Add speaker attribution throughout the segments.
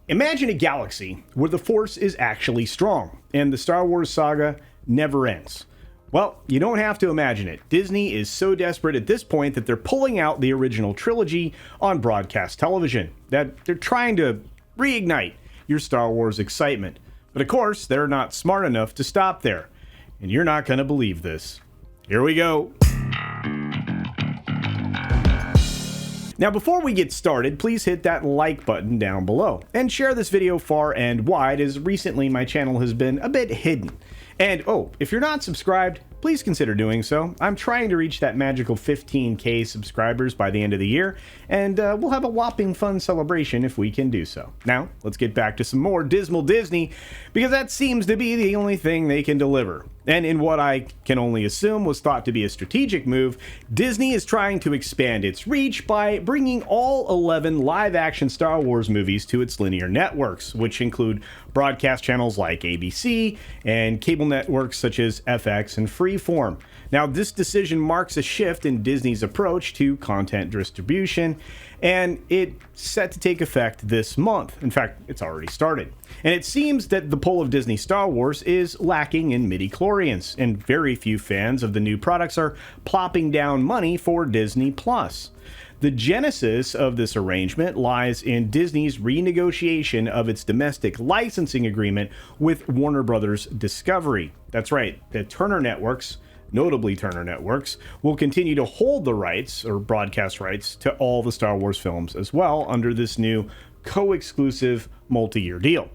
Speaker 1: Imagine a galaxy where the Force is actually strong, and the Star Wars saga never ends. Well, you don't have to imagine it. Disney is so desperate at this point that they're pulling out the original trilogy on broadcast television, that they're trying to reignite your Star Wars excitement. But of course, they're not smart enough to stop there. And you're not going to believe this. Here we go. Now, before we get started, please hit that like button down below and share this video far and wide, as recently my channel has been a bit hidden. And if you're not subscribed, please consider doing so. I'm trying to reach that magical 15K subscribers by the end of the year, and we'll have a whopping fun celebration if we can do so. Now, let's get back to some more dismal Disney, because that seems to be the only thing they can deliver. And in what I can only assume was thought to be a strategic move, Disney is trying to expand its reach by bringing all 11 live-action Star Wars movies to its linear networks, which include broadcast channels like ABC and cable networks such as FX and Freeform. Now, this decision marks a shift in Disney's approach to content distribution, and it's set to take effect this month. In fact, it's already started. And it seems that the pull of Disney Star Wars is lacking in midi-chlorians, and very few fans of the new products are plopping down money for Disney Plus. The genesis of this arrangement lies in Disney's renegotiation of its domestic licensing agreement with Warner Brothers Discovery. That's right, the Turner Networks, notably Turner Networks, will continue to hold the rights, or broadcast rights, to all the Star Wars films as well under this new co-exclusive multi-year deal.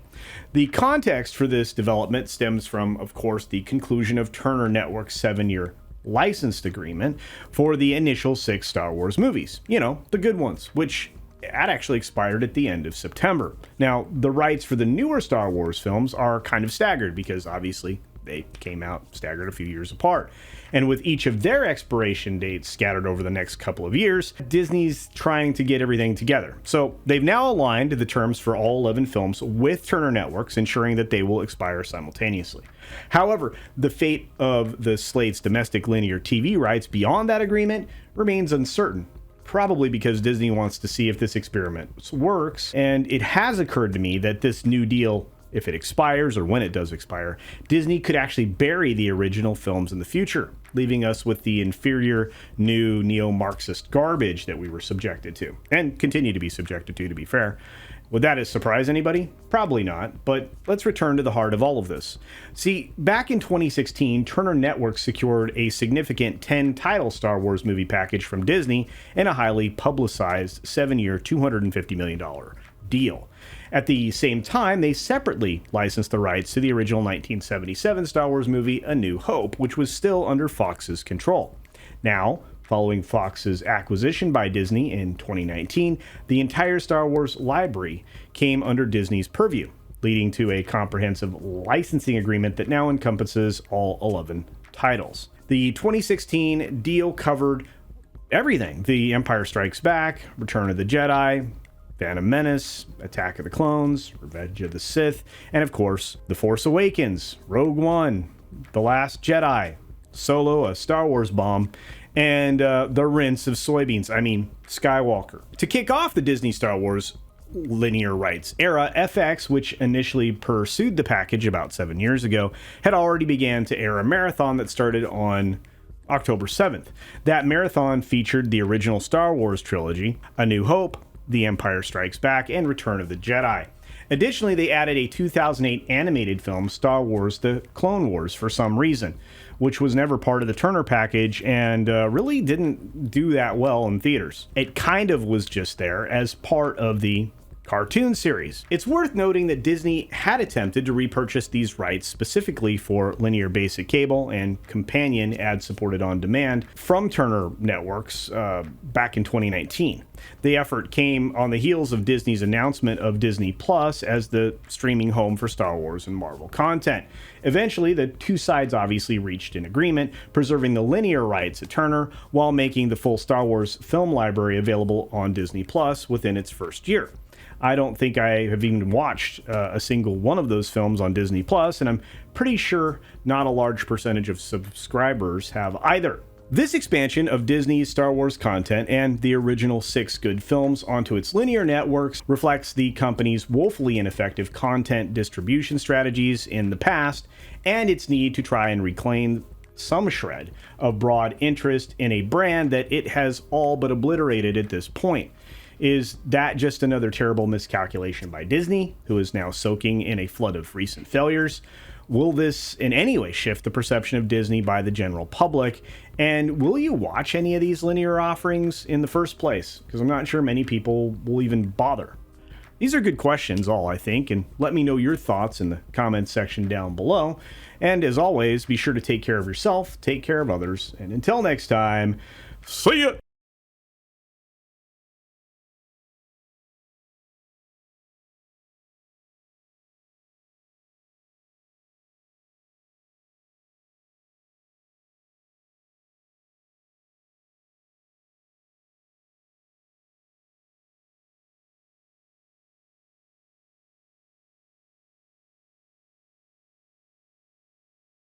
Speaker 1: The context for this development stems from, of course, the conclusion of Turner Network's 7-year licensed agreement for the initial 6 Star Wars movies. You know, the good ones, which had actually expired at the end of September. Now, the rights for the newer Star Wars films are kind of staggered because obviously they came out staggered a few years apart. And with each of their expiration dates scattered over the next couple of years, Disney's trying to get everything together. So they've now aligned the terms for all 11 films with Turner Networks, ensuring that they will expire simultaneously. However, the fate of the slate's domestic linear TV rights beyond that agreement remains uncertain. Probably because Disney wants to see if this experiment works, and it has occurred to me that this new deal, if it expires or when it does expire, Disney could actually bury the original films in the future, leaving us with the inferior new neo-Marxist garbage that we were subjected to, and continue to be subjected to be fair. Would that surprise anybody? Probably not, but let's return to the heart of all of this. See, back in 2016, Turner Networks secured a significant 10-title Star Wars movie package from Disney in a highly publicized 7-year, $250 million deal. At the same time, they separately licensed the rights to the original 1977 Star Wars movie, A New Hope, which was still under Fox's control. Now, following Fox's acquisition by Disney in 2019, the entire Star Wars library came under Disney's purview, leading to a comprehensive licensing agreement that now encompasses all 11 titles. The 2016 deal covered everything: The Empire Strikes Back, Return of the Jedi, Phantom Menace, Attack of the Clones, Revenge of the Sith, and of course, The Force Awakens, Rogue One, The Last Jedi, Solo, a Star Wars bomb, and the rinse of soybeans, Skywalker. To kick off the Disney Star Wars linear rights era, FX, which initially pursued the package about 7 years ago, had already began to air a marathon that started on October 7th. That marathon featured the original Star Wars trilogy, A New Hope, The Empire Strikes Back, and Return of the Jedi. Additionally, they added a 2008 animated film, Star Wars: The Clone Wars, for some reason, which was never part of the Turner package and really didn't do that well in theaters. It kind of was just there as part of the cartoon series. It's worth noting that Disney had attempted to repurchase these rights specifically for linear basic cable and companion ad-supported on-demand from Turner Networks back in 2019. The effort came on the heels of Disney's announcement of Disney Plus as the streaming home for Star Wars and Marvel content. Eventually, the two sides obviously reached an agreement, preserving the linear rights at Turner while making the full Star Wars film library available on Disney Plus within its first year. I don't think I have even watched a single one of those films on Disney Plus, and I'm pretty sure not a large percentage of subscribers have either. This expansion of Disney's Star Wars content and the original 6 good films onto its linear networks reflects the company's woefully ineffective content distribution strategies in the past and its need to try and reclaim some shred of broad interest in a brand that it has all but obliterated at this point. Is that just another terrible miscalculation by Disney, who is now soaking in a flood of recent failures? Will this in any way shift the perception of Disney by the general public? And will you watch any of these linear offerings in the first place? Because I'm not sure many people will even bother. These are good questions, all I think, and let me know your thoughts in the comments section down below. And as always, be sure to take care of yourself, take care of others, and until next time, see ya!